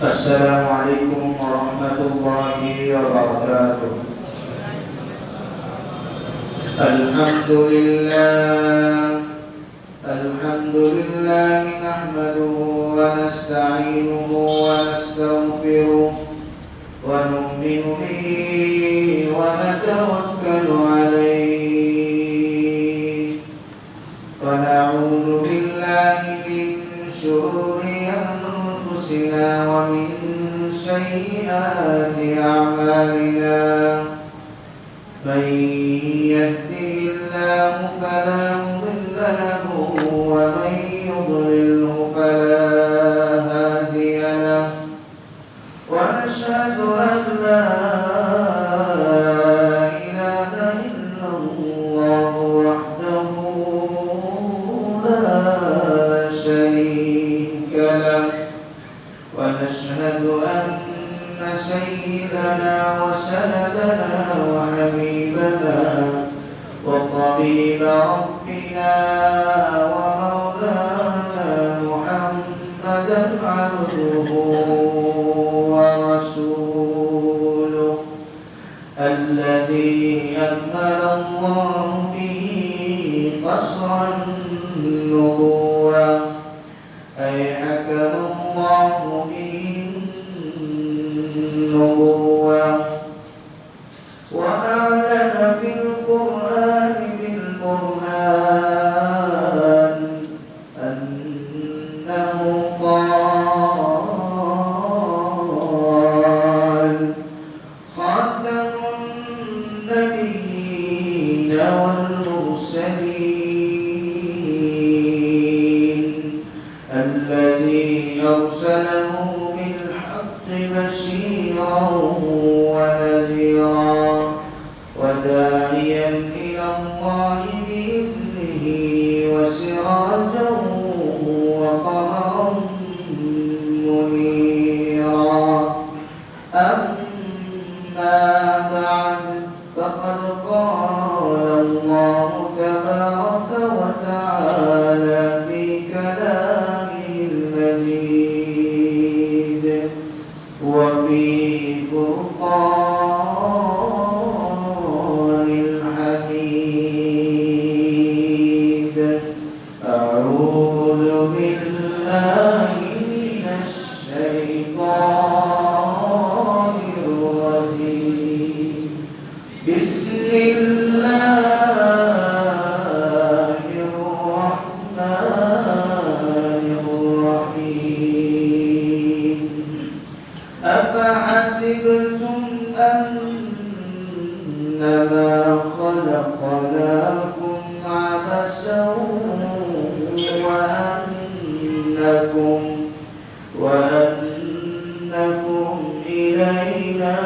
Assalamualaikum warahmatullahi wabarakatuh. Alhamdulillah nahmaduhu wa nasta'inuhu wa nastaghfiruh wa nu'minu bihi wa natawakkalu alayhi wa na'udzu billahi min shururi anfusina wa min sayyiati a'malina. من يهده الله فلا مضل له ومن يضلله فلا هادي له ونشهد أن لا إله إلا الله وحده لا شريك له ونشهد أن سيدنا وسندنا وحبيبنا وطبيب ربنا ومولانا محمدا عبده ورسوله الذي أكمل الله به قصر النبوة أي حكم الله به النبوة وأعلن في القرآن بالبرهان أنه قال خاتم النبيين والمرسلين الذي أرسله بالحق بشيرا ونذيرا وداعيا إلى الله بإذنه وسراجا وقمرا منيرا أما بعد فقد قال الله تبارك وتعالى في كلامه المجيد وفي فرقان الحميد. أعوذ بالله من الشيطان الرجيم. بسم الله الرحمن الرحيم. أفحسبتم أنما خلقناكم عبثا وأنكم إلينا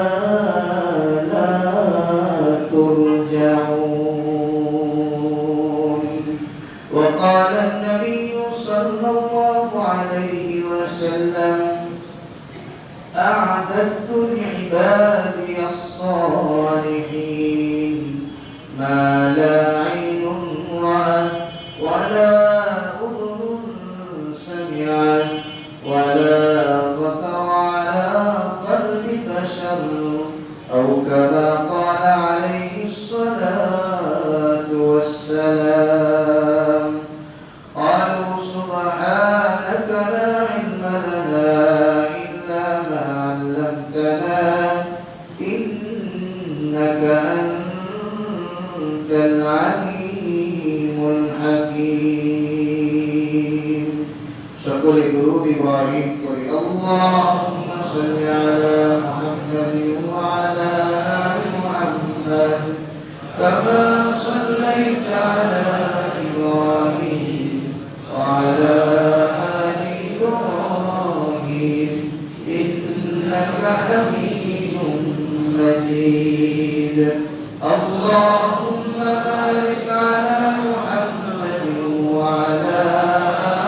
لا ترجعون. وقال النبي صلى الله عليه وسلم أعددت لعبادي الصالحين ما لا عين رأت ولا أذن سمعت ولا خطر على قلب بشر أو كما قال عليه الصلاة والسلام. قالوا سبحانك لا علم لنا إنك أنت العليم الحكيم. شكر قلوب إبراهيم اللهم صل على محمد وعلى آل محمد كما صليت على إبراهيم وعلى آل إبراهيم إنك حميد مجيد. اللهم بارك على محمد وعلى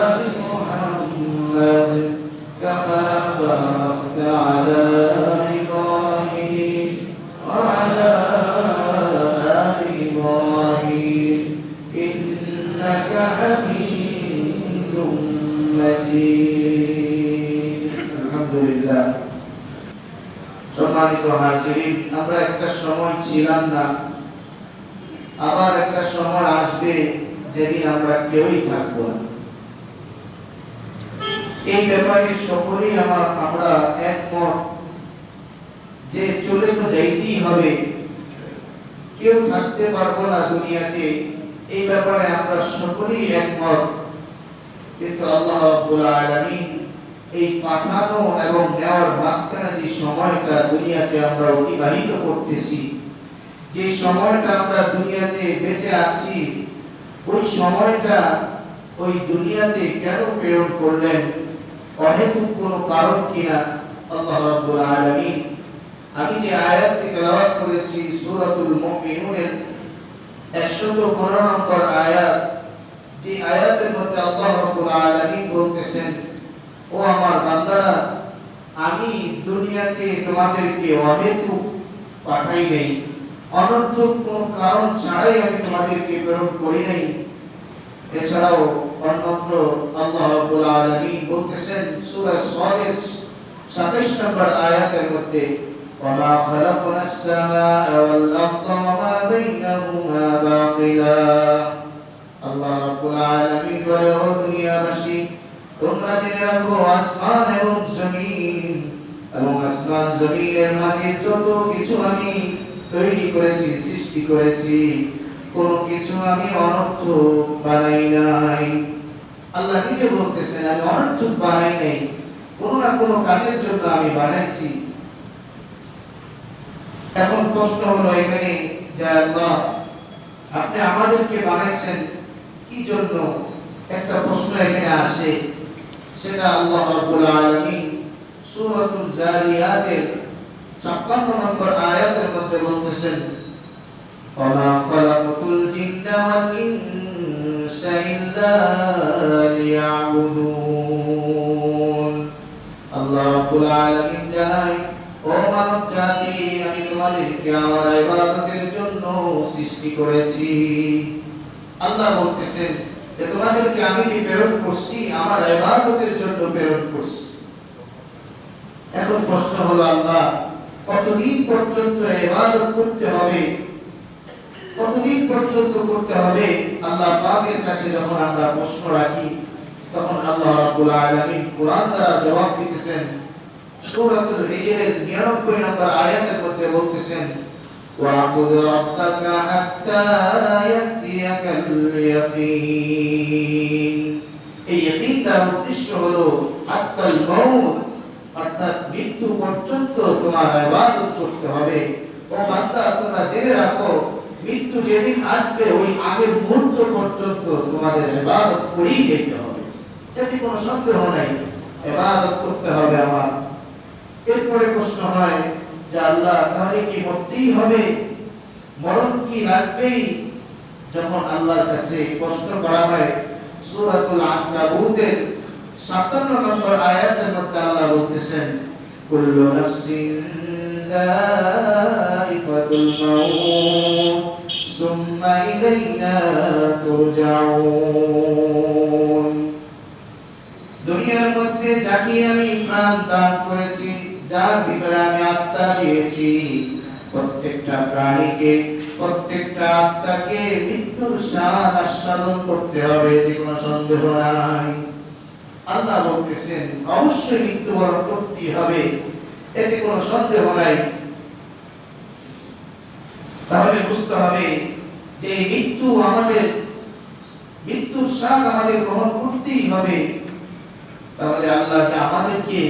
آل محمد كما باركت على إبراهيم وعلى آل إبراهيم إنك حميد مجيد. الحمد لله তাআলা। সম্মানিত হাজিরিন, আমরা একটা সময় ছিলাম না, আবার একটা সময় আসবে যেদিন আমরা কেউই থাকবো না। এই ব্যাপারে সকলেই আমরা একমত যে চলে তো যাইতেই হবে, কেউ থাকতে পারবো না দুনিয়াতে, এই ব্যাপারে আমরা সকলেই একমত। কিন্তু আল্লাহ রাব্বুল আলামিন এই পাঠানো এবং নেওয়ার মাঝখানে যে সময়টা দুনিয়াতে আমরা অতিবাহিত করতেছি, যে সময়টা আমরা দুনিয়াতে বেঁচে আছি, ওই সময়টা ওই দুনিয়াতে কেন প্রেরণ করলেন? অহেতুক কোনো কারণ কিনা? আল্লাহ রাব্বুল আলামিন, আমি যে আয়াতটি তেলাওয়াত করেছি সূরাতুল মুমিনুনের 115 নম্বর আয়াত, যে আয়াতের মধ্যে আল্লাহ রাব্বুল আলামিন বলতেছেন, ও আমার বান্দারা, আমি দুনিয়াতে তোমাদেরকে অহেতুক পাঠাই নাই, অনর্থক কোনো কারণ ছাড়াই আমি তোমাদেরকে প্রেরণ করি নাই। এছাড়াও অন্যত্র আল্লাহ রাব্বুল আলামিন বলতেছেন সূরা সাদের 27 নম্বর আয়াতের মধ্যে, وما خلقنا السماء والأرض وما بينهما باطلا। আল্লাহ রাব্বুল আলামিন বলে, ও দুনিয়াবাসী, তোমরা জেনে রাখো, আসমান এবং জমিন এবং আসমান জমিনের মাঝে যত কিছু আমি তৈরি করেছি, সৃষ্টি করেছি, কোনো কিছু আমি অনর্থক বানাই নাই। আল্লাহ নিজে বলতেছেন, আমি অনর্থক বানাই নাই, কোনো না কোনো কাজের জন্য আমি বানাইছি। এখন প্রশ্ন হলো এখানে যে আল্লাহ, আপনি আমাদেরকে বানাইছেন কি জন্য? একটা প্রশ্ন এখানে আসে, সেটা আল্লাহ রাব্বুল আলামিন সূরাতুল জারিয়াতের 56 নম্বর আয়াতের মধ্যে বলতেছেন, ওয়া খালাকাতুল জিন্না ওয়াল ইনসা ইল্লা লিয়াবুদুন। আল্লাহ রাব্বুল আলামিন জানায়, ও মানব জাতি, আমি তোমাদেরকে আমার ইবাদতের জন্য সৃষ্টি করেছি। আল্লাহ বলতেছেন যে তোমাদেরকে আমি যে প্রেরণ করছি, আমার ইবাদতের জন্য প্রেরণ করছি। এখন প্রশ্ন হলো, আল্লাহ কতদিন পর্যন্ত ইবাদত করতে হবে? কতদিন পর্যন্ত করতে হবে? আল্লাহ পাকের কাছে যখন আমরা প্রশ্ন রাখি, তখন আল্লাহ রাব্বুল আলামিন কোরআন দ্বারা জবাব দিতেছেন। সূরাতুল হিজরের 99 নম্বর আয়াতের মধ্যে বলতেছেন, ওয়া'বুদ রাব্বাকা হাত্তা ইয়াতিয়াকাল ইয়াকিন। এই ইয়াকিনটার উদ্দেশ্য হলো হাত্তাল মাউত, অর্থাৎ মৃত্যু পর্যন্ত তোমার ইবাদত করতে হবে। ও বান্দা, তোমরা জেনে রাখো, মৃত্যু যেদিন আসবে ওই আগের মুহূর্ত পর্যন্ত তোমাদের ইবাদত করেই যেতে হবে, এতে কোনো সন্দেহ নাই, ইবাদত করতে হবে আমার। এরপরে প্রশ্ন হয় যে আল্লাহ, তাহলে কি মরতেই হবে? মরণ কি লাগবেই? যখন আল্লাহর কাছে প্রশ্ন করা হয়, সূরাতুল আনকাবুতের 57 নম্বর আয়াতের মধ্যে আল্লাহ বলতেছেন, কুল্লু নাফসিন যায়িকাতুল মাউত সুম্মা ইলাইনা তুরজাউন। দুনিয়ার মধ্যে যাকে আমি প্রাণ দান করেছি, যার ভিতরে আমি আত্মা দিয়েছি, প্রত্যেকটা প্রাণীকে, প্রত্যেকটা আত্মাকে মৃত্যুর স্বাদ আস্বাদন করতে হবে, এতে কোনো সন্দেহ নাই। আল্লাহ বলতেছেন অবশ্যই মৃত্যুবরণ করতে হবে, এতে কোনো সন্দেহ নাই। তাহলে বুঝতে হবে যে মৃত্যুর স্বাদ আমাদের গ্রহণ করতেই হবে। তাহলে আল্লাহ যে আমাদেরকে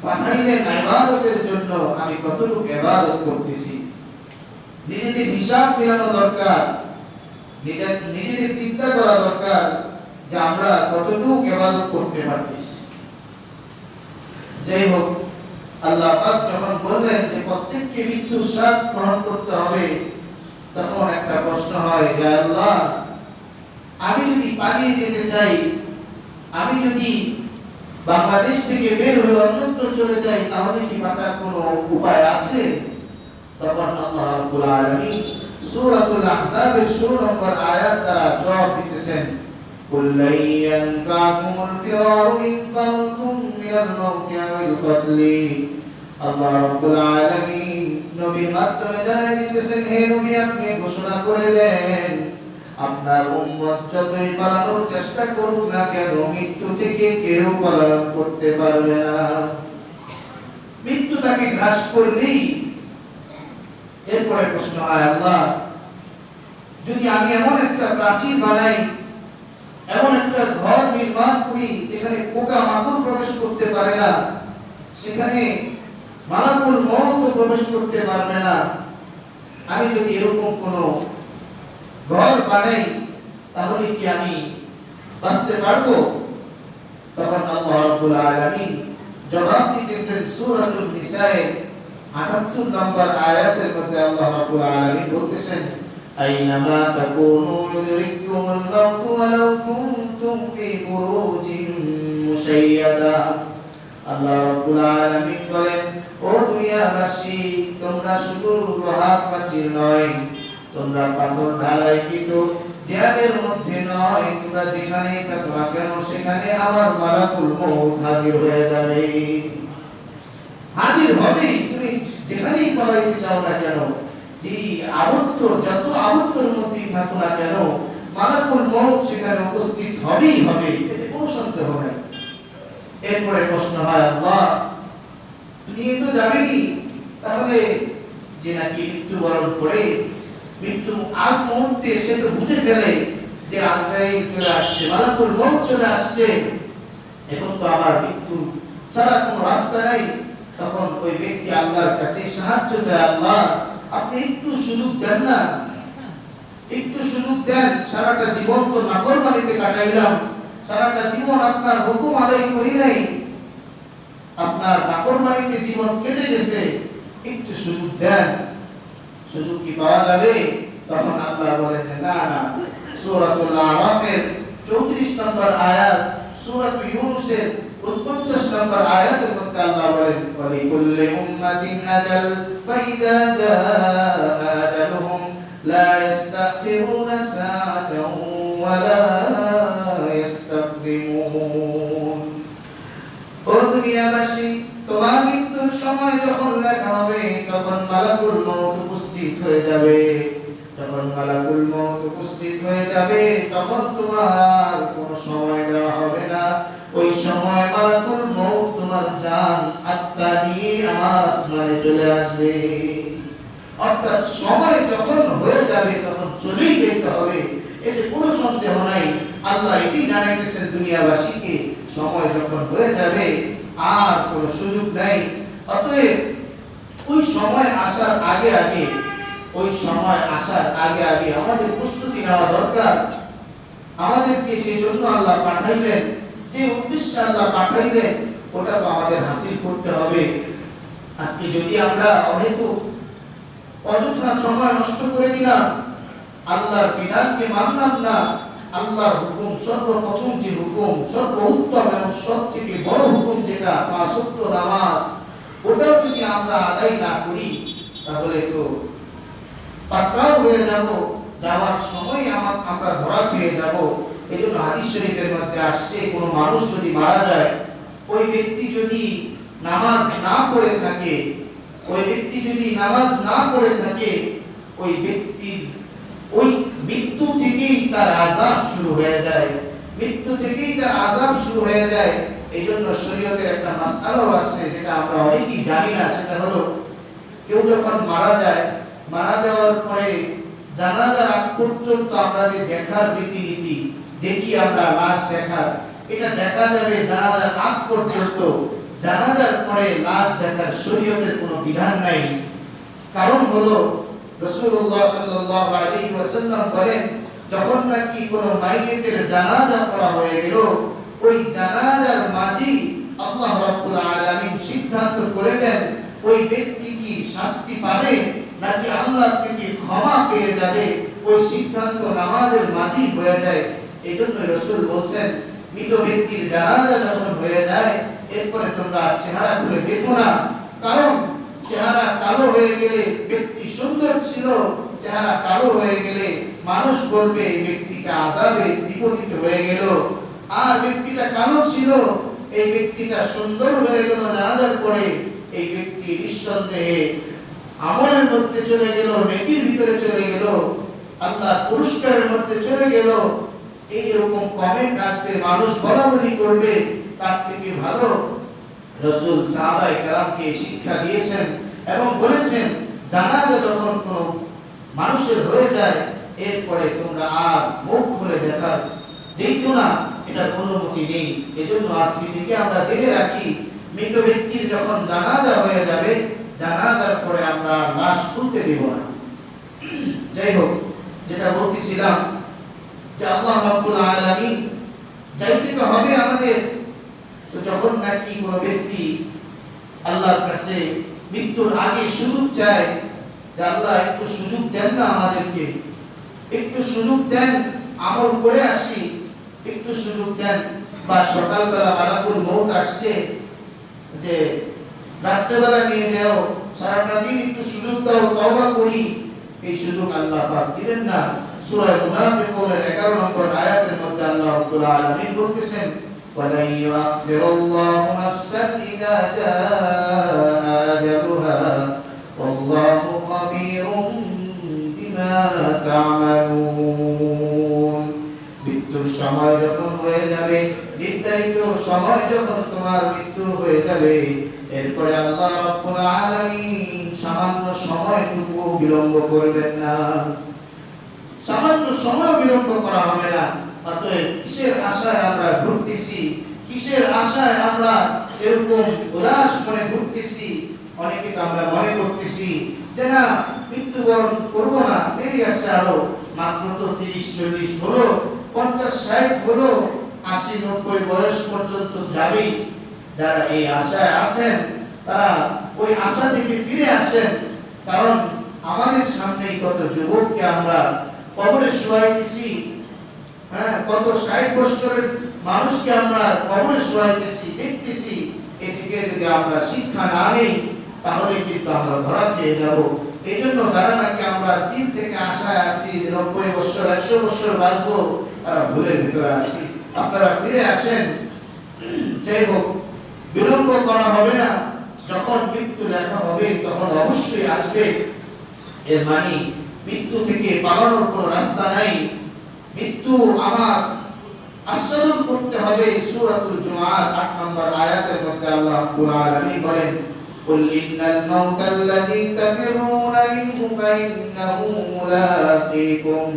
পাঠাইলেন ইবাদতের জন্য, আমি কতটুকু ইবাদত করতেছি, নিজেদের হিসাব মেলানো দরকার, নিজেদের চিন্তা করা দরকার যে আমরা কতটুকু ইবাদত করতে পারতেছি। যাই হোক, আল্লাহ পাক যখন বললেন যে প্রত্যেককে মৃত্যুর স্বাদ গ্রহণ করতে হবে, তখন একটা প্রশ্ন হয় যে আল্লাহ, আমি যদি পালিয়ে যেতে চাই, আমি যদি বাংলাদেশ থেকে বের হয়ে অন্যত্র চলে যাই, তাহলে কি বাঁচার কোনো উপায় আছে? তখন আল্লাহ রাব্বুল আলামিন সূরাতুল আহজাবের 16 নম্বর আয়াত দ্বারা জবাব দিতেছেন, قل لن ينفعكم الفرار إن فررتم من الموت أو القتل আল্লাহ রাব্বুল আলামিন নবীর মাধ্যমে জানাই দিতেছেন, হে নবী আপনি ঘোষণা করে দেন আপনার উম্মত যতই পালানোর চেষ্টা করুক না কেন মৃত্যু থেকে কেউ পালানো করতে পারবে না। মৃত্যু তাকে গ্রাস করলেই এরপরে প্রশ্ন হয়, আল্লাহ যদি আমি এমন একটা প্রাচীর বানাই, এমন একটা ঘর নির্মাণ করি যেখানে পোকা মাকড় প্রবেশ করতে পারে না, সেখানে মালাকুল মউত প্রবেশ করতে পারবে না, আমি যদি এরকম কোন ঘর বানাই তাহলে কি আমি বাঁচতে পারবো? তখন আল্লাহ রাব্বুল আলামিন জবাব দিতেছেন সূরাতুন নিসায়ে ৭৮ নম্বর আয়াতের মধ্যে আল্লাহ রাব্বুল আলামিন বলতেছেন, আইনামা তাকুনু ইউদরিকুমুল মাউতু ওয়ালাউ কুনতুম ফি বুরুজিন মুশাইয়াদা। আল্লাহ রাব্বুল আলামিন বলেন, ও দুনিয়াবাসী তোমরা শুধু লোহার প্রাচীর নয়, তোমরা পাথর ঢালাইকৃত দেয়ালের মধ্যে নয়, তোমরা যেখানেই থাকো না কেন সেখানে আমার মালাকুল মউত হাজির হয়ে যাবে। হাজির হবে, তুমি যেখানেই পালাইতে চাও না কেন, যে আবদ্ধ যত আবদ্ধর মধ্যেই থাকো না কেন মালাকুল মউত সেখানে উপস্থিত হবেই হবে, এতে কোনো সন্দেহ নেই। এরপরে প্রশ্ন হয়, আল্লাহ নিয়ে তো যাবেনি, তাহলে যে নাকি মৃত্যুবরণ করে মৃত্যু আগ মুহূর্তে সে তো বুঝে ফেলে যে আজরাইল চলে আসছে, মালাকুল মউত চলে আসছে, এখন তো আবার মৃত্যু ছাড়া কোনো রাস্তা নাই। তখন ওই ব্যক্তি আল্লাহর কাছে সাহায্য চায়, আল্লাহ আপনি একটু সুযোগ দেন না, একটু সুযোগ দেন, সারাটা জীবন তো নাফরমানিতে কাটাইলাম, সারাটা জীবন আপনার হুকুম আদায় করি নাই, আপনার নাফরমানিতে জীবন কেটে গেছে, একটু সুযোগ দেন। সুযোগ কি পাওয়া যাবে? তখন আল্লাহ বলেন, না না। সূরাতুল আরাফের 34 নম্বর আয়াত, সূরাতুল ইউনূসের 49 নম্বর আয়াতের মধ্যে আল্লাহ বলেন, ওয়ালিকুল্লি উম্মাতিন আজাল ফাইযা জাআ আজালুহুম লা ইস্তাখিরুনা সাআতান ওয়া লা ইস্তাকদিমুন। ও দুনিয়াবাসী তোমার মৃত্যুর সময় যখন লেখা হবে তখন মালাকুল মউত উপস্থিত হয়ে যাবে, যখন মালাকুল মউত উপস্থিত হয়ে যাবে তখন তোমার কোনো সময় দেওয়া হবে না। ওই সময় মালাকুল মউত তোমার জান আত্মা নিয়ে আমার আসমানে চলে আসবে। অর্থাৎ সময় যখন হয়ে যাবে তখন চলেই যেতে হবে, এতে কোনো সন্দেহ নাই। আল্লাহ এটি জানাইতেছেন দুনিয়াবাসীকে, সময় যখন হয়ে যাবে আর কোনো সুযোগ নাই। অতএব ওই সময় আসার আগে আগে, ওই সময় আসার আগে আগে আমাদের প্রস্তুতি নেওয়া দরকার। আমাদেরকে যে জন্য আল্লাহ পাঠাইলেন, যে উদ্দেশ্যে আল্লাহ পাঠাইলেন, ওটা তো আমাদের হাসিল করতে হবে। আজকে যদি আমরা অহেতুক অযথা সময় নষ্ট করে দিলাম, আল্লাহর বিধানকে মানলাম না, আল্লাহর হুকুম সর্বপ্রথম যে হুকুম, সর্বোত্তম এবং সবথেকে বড় হুকুম যেটা পাঁচ ওয়াক্ত নামাজ, ওটাও যদি আমরা আদায় না করি তাহলে তো পাকড়াও হয়ে যাব, যাওয়ার সময় আমরা ধরা খেয়ে যাব। এই জন্য হাদিস শরীফের মধ্যে আসছে, কোনো মানুষ যদি মারা যায়, ওই ব্যক্তি যদি নামাজ না পড়ে থাকে, ওই ব্যক্তি যদি নামাজ না পড়ে থাকে, ওই ব্যক্তির ওই মৃত্যু থেকেই তার আযাব শুরু হয়ে যায়, মৃত্যু থেকেই তার আযাব শুরু হয়ে যায়। এই জন্য শরীয়তের একটা মাসআলাও আছে যেটা আমরা অনেকেই জানি না, সেটা হলো কেউ যখন মারা যায়, মারা যাওয়ার পরে জানাজার আগ পর্যন্ত আমরা যে দেখার রীতিনীতি দেখি, আমরা লাশ দেখার, এটা দেখা যাবে জানাজার আগ পর্যন্ত। জানাজার পরে লাশ দেখার শরীয়তের কোনো বিধান নাই। কারণ হলো রাসূলুল্লাহ সাল্লাল্লাহু আলাইহি ওয়াসাল্লাম বলেন, যখন নাকি কোনো মাইয়িতের জানাজা পড়া হয়ে গেল, ওই জানাজার মাঝি আল্লাহ রাব্বুল আলামিন সিদ্ধান্ত করে দেন ওই ব্যক্তি কি শাস্তি পাবে নাকি আল্লাহ থেকে ক্ষমা পেয়ে যাবে, ওই সিদ্ধান্ত নামাজের মাঝি হয়ে যায়। এইজন্য রাসূল বলেন, মৃত ব্যক্তির জানাজা যখন হয়ে যায় এরপরে তোমরা চেহারা খুলে দেখো না, কারণ চেহারা কালো হয়ে গেলে ব্যক্তি সুন্দর ছিল, চেহারা কালো হয়ে গেলে মানুষ বলবে এই ব্যক্তিটা আযাবে নিপতিত হয়ে গেল। আর ব্যক্তিটা কালো ছিল, এই ব্যক্তিটা সুন্দর হয়ে গেল জানাজার পরে, এই ব্যক্তি নিঃসন্দেহে আমলের মধ্যে চলে গেল, নেকির ভিতরে চলে গেল, আল্লাহ পুরস্কারের মধ্যে চলে গেল। এইরকম কমেন্ট আসবে, মানুষ বলাবলি করবে। তার থেকে ভালো রাসূল সাহাবায়ে কেরামকে শিক্ষা দিয়েছেন এবং বলেছেন জানাজা যখন কোনো মানুষের হয়ে যায় এরপরে তোমরা আর মুখ খুলে দেখো না, এটার অনুমতি নেই। এজন্য আজকে থেকে আমরা জেনে রাখি, মৃত ব্যক্তির যখন জানাজা হয়ে যাবে, জানাজার পরে আমরা লাশ তুলতে দেব না। যাই হোক, যেটা বলতেছিলাম যে আল্লাহ রাব্বুল আলামিন যাইতে তো হবে আমাদের। তো যখন নাকি কোনো ব্যক্তি আল্লাহর কাছে মৃত্যুর আগে সুযোগ চায় যে আল্লাহ একটু সুযোগ দেন না আমাদেরকে, একটু সুযোগ দেন আমল করে আসি, একটু সুযোগ দেন। বা সকালবেলা মালাকুল মউত আসছে যে রাত্রেবেলা নিয়ে যাও, সারাটা দিন একটু সুযোগ দাও, তওবা করি, এই সুযোগ আল্লাহ পাক দিবেন না। সূরা মুনাফিকুনের 11 নম্বর আয়াতের মধ্যে আল্লাহ রাব্বুল আলামিন বলতেছেন ওয়ালা ইউআখিরুল্লাহু নাফসান ইযা জাআ আজালুহা ওয়াল্লাহু খাবীরুম বিমা তা'মালুন। মৃত্যুর সময় যখন হয়ে যাবে, নির্ধারিত সময় যখন তোমার মৃত্যু হয়ে যাবে, এরপরে আল্লাহ রাব্বুল আলামিন সামান্য সময়টুকু বিলম্ব করবেন না, সামান্য সময় বিলম্ব করা হবে না। অতএব কিসের আশায় আমরা ঘুরতেছি, কিসের আশায় আমরা এরকম উদাস মনে ঘুরতেছি? অনেকে তো আমরা মনে করতেছি যে না, মৃত্যুবরণ করবো না, দেরি আছে আরো, মাত্র তো 30-40 হলো, 50-60 হলো, 80-90 বয়স পর্যন্ত যাবেই। যারা এই আশায় আছেন তারা ওই আশা থেকে ফিরে আসেন, কারণ আমাদের সামনেই কত যুবককে আমরা কবরে শোয়াইতেছি, কত 60 বছরের মানুষকে আমরা কবরে শোয়াইতেছি, দেখতেছি। এ থেকে যদি আমরা শিক্ষা না নেই তাহলে কিন্তু আমরা ধরা খেয়ে যাব। এই জন্য যারা নাকি আমরা দিন থেকে আশায় আছি 90 বছর 100 বছর বাঁচবো, তারা ভুলের ভিতরে আছি। আপনারা ফিরে আসেন। যাই হোক, বিলম্ব করা হবে না। যখন মৃত্যু লেখা হবে তখন অবশ্যই আসবে। এর মানে মৃত্যু থেকে পালানোর কোনো রাস্তা নাই। মৃত্যু আমার আস্বাদন করতে হবে। সূরাতুল জুমআর 8 নম্বর আয়াতের মধ্যে আল্লাহ রাব্বুল আলামিন বলেন কুল ইন্নাল মাউতাল্লাযী তাফিরুনা মিনহু ফাইন্নাহু মুলাকীকুম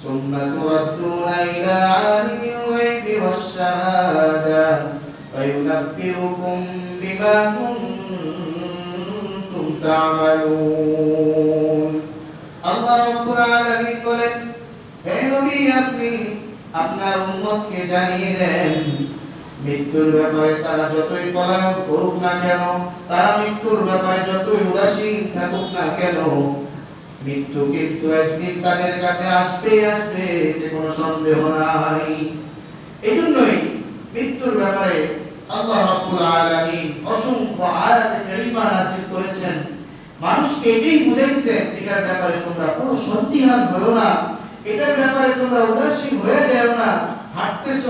সুম্মা তুরাদ্দুনা ইলা আলিমিল গায়বি ওয়াশ শাহাদা ফায়ুনাব্বিউকুম বিমা কুনতুম তা'মালুন। আল্লাহ রাব্বুল আলামিন বলেন, হে নবী, আপনি আপনার উম্মতকে জানিয়ে দেন মৃত্যুর ব্যাপারে তারা যতই পলায়ন করুক না কেন, তারা মৃত্যুর ব্যাপারে যতই উদাসীন থাকুক না কেন, মৃত্যু কিন্তু একদিন তাদের কাছে আসবে, এতে কোনো সন্দেহ নাই। এজন্যই মৃত্যুর ব্যাপারে আল্লাহ রাব্বুল আলামিন অসংখ্য আয়াত কারিমা নাযিল করেছেন। মানুষকে এটাই বুঝাইছেন, এটার ব্যাপারে তোমরা কোনো সন্দিহান হয়ো না, এটার ব্যাপারে তোমরা উদাসীন হয়ে যাও না। হাঁটতেছো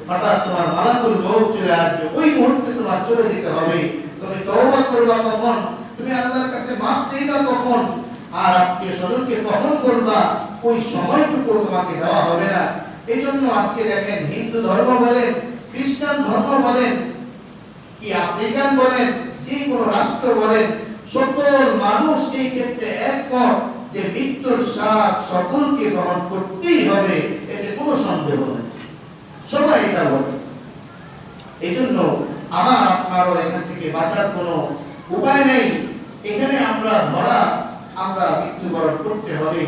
হঠাৎ তোমার মালাকুল মউত চলে আসবে, ওই মুহূর্তে তোমার চলে যেতে হবে। তুমি তওবা করবা কখন, তুমি আল্লাহর কাছে মাফ চাইবা কখন, আর আত্মীয় স্বজনকে কখন করবা, ওই সময়টুকু তোমাকে দেওয়া হবে না। এই জন্য আজকে দেখেন, হিন্দু ধর্ম বলেন, খ্রিস্টান ধর্ম বলেন, কি আফ্রিকান বলেন, যে কোনো রাষ্ট্র বলেন, সকল মানুষ এই ক্ষেত্রে একমত যে মৃত্যুর স্বাদ সকলকে গ্রহণ করতেই হবে, এতে কোনো সন্দেহ নেই, সবাই এটা বলে। এই জন্য আমার আপনারও এখান থেকে বাঁচার কোনো উপায় নেই। এখানে আমরা মৃত্যুবরণ করতে হবে।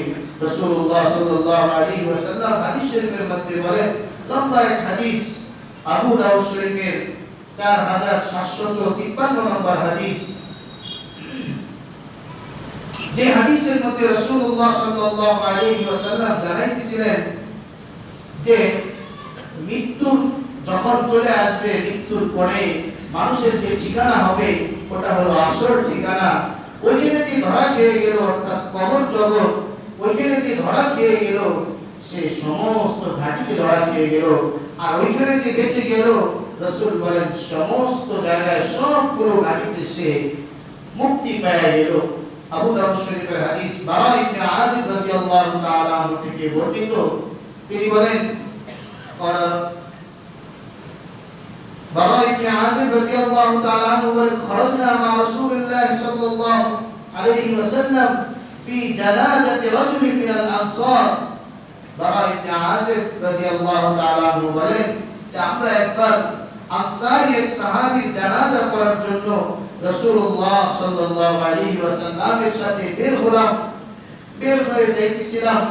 রাসূলুল্লাহ সাল্লাল্লাহু আলাইহি ওয়াসাল্লাম হাদিস শরীফের মধ্যে বলেন, লম্বা এক হাদিস, আবু দাউদ শরীফের 4753 নম্বর হাদিস, যে হাদিসের মধ্যে রাসূলুল্লাহ সাল্লাল্লাহু আলাইহি ওয়াসাল্লাম জানাইছিলেন যে মৃত্যু যখন চলে আসবে, মৃত্যুর পরে মানুষের যে ঠিকানা হবে ওটা হলো আসল ঠিকানা। ওইখানে যে ধরা খেয়ে গেল, অর্থাৎ কবর জগৎ ওইখানে যে ধরা খেয়ে গেল, সে সমস্ত ঘাটিতে ধরা খেয়ে গেল। আর ওইখানে যে বেঁচে গেল, রাসূল বলেন সমস্ত জায়গায় সবগুলো ঘাটিতে সে মুক্তি পেয়ে গেল। আবু দাউদ শরীফের হাদিস, বারা ইবনে আযিব রাদিয়াল্লাহু তাআলা আনহু থেকে বর্ণিত। তিনি বলেন, বারা ইবনে আযিব রাদিয়াল্লাহু তাআলা আনহু বলেন, খরজনা মা রাসূলিল্লাহ সাল্লাল্লাহু আলাইহি ওয়াসাল্লাম ফি জানাজাতি রাজুলিন মিনাল আনসার। বারা ইবনে আযিব রাদিয়াল্লাহু তাআলা আনহু বলেন যে আমরা একবার আনসারী এক সাহাবীর জানাজা পড়ার জন্য রাসূলুল্লাহ সাল্লাল্লাহু আলাইহি ওয়াসাল্লামের সাথে বের হয়ে যাইতেছিলাম।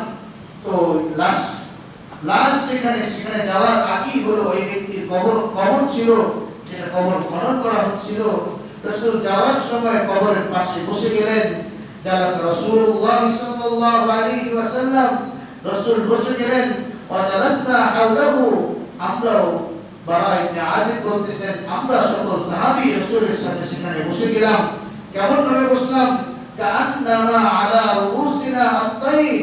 তো লাস্ট সেখানে যাওয়ার আগেই হলো ওই ব্যক্তির কবর ছিল, যেটা কবর খনন করা হচ্ছিল। রাসূল যাওয়ার সময় কবরের পাশে বসে গেলেন। জালাস রাসূলুল্লাহ সাল্লাল্লাহু আলাইহি ওয়াসাল্লাম, রাসূল বসে গেলেন। ওয়া জালাসনা হাওলাহু, আমরাও, বারা ইবনে আযিব বলতেছেন, আমরা সকল সাহাবী রাসূলের সাথে সেখানে বসে গেলাম। কেমন ভাবে বসলাম? কাআন্নামা আলা রুউসিনা আত-তাইর,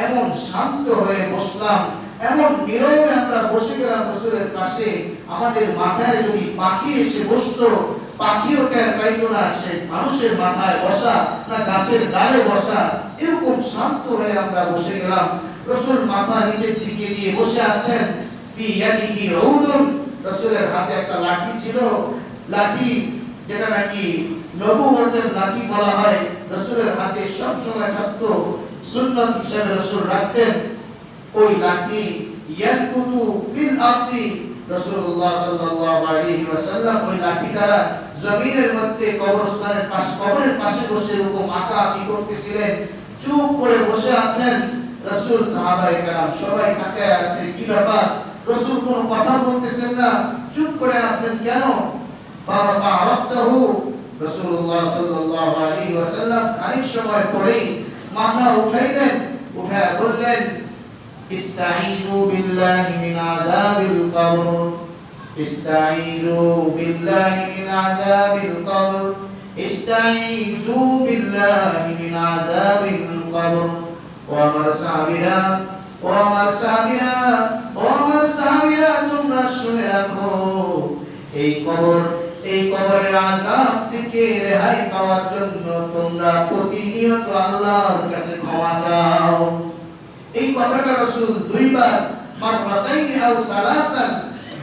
এমন শান্ত হয়ে বসলাম, এমন নীরবে আমরা বসে গেলাম রাসূলের পাশে। আমাদের মাথায় যদি পাখি এসে বসতো, পাখিও টের পাইতো না সে মানুষের মাথায় বসা না গাছের ডালে বসা। এরকম শান্ত হয়ে আমরা বসে গেলাম। রাসূল মাথা নিচের দিকে দিয়ে বসে আছেন। ফি ইয়াদিহি উদুন, রাসূলের হাতে একটা লাঠি ছিল। লাঠি, যেটা নাকি নবুয়তের লাঠি বলা হয়, রাসূলের হাতে সব সময় থাকতো, সুন্নাত হিসেবে রাসূল রাখতেন। ওই লাঠি ইয়াকুতু ফিল আরদি, রাসূলুল্লাহ সাল্লাল্লাহু আলাইহি ওয়াসাল্লাম ওই লাঠি দ্বারা জমিনের মধ্যে কবরের পাশে বসে এরকম আঁকাআঁকি করতেছিলেন। চুপ করে বসে আছেন রাসূল। সাহাবায়ে কেরাম সবাই তাকায় আছে, কি ব্যাপার? রাসূল কোনো কথা বলতেছেন না, চুপ করে আছেন কেন? ফারাফা রাসহু, রাসূলুল্লাহ সাল্লাল্লাহু আলাইহি ওয়াসাল্লাম খানিক সময় পরেই মাথা উঠাইলেন, উঠায় বললেন, ইস্তাঈযু বিল্লাহি মিন আযাবিল কবর, ইস্তাঈযু বিল্লাহি মিন আযাবিল কবর, ইস্তাঈযু বিল্লাহি মিন আযাবিল কবর। ও আমার সাহাবীরা, ও আমার সাহাবীরা, ও আমার সাহাবীরা, তোমরা শুনে রাখো, এই কবরের আযাব থেকে রেহাই পাওয়ার জন্য তোমরা প্রতিনিয়ত আল্লাহর কাছে ক্ষমা চাও। এই কথাটা রাসূল দুইবার, মাররাতাইন আও সালাসান,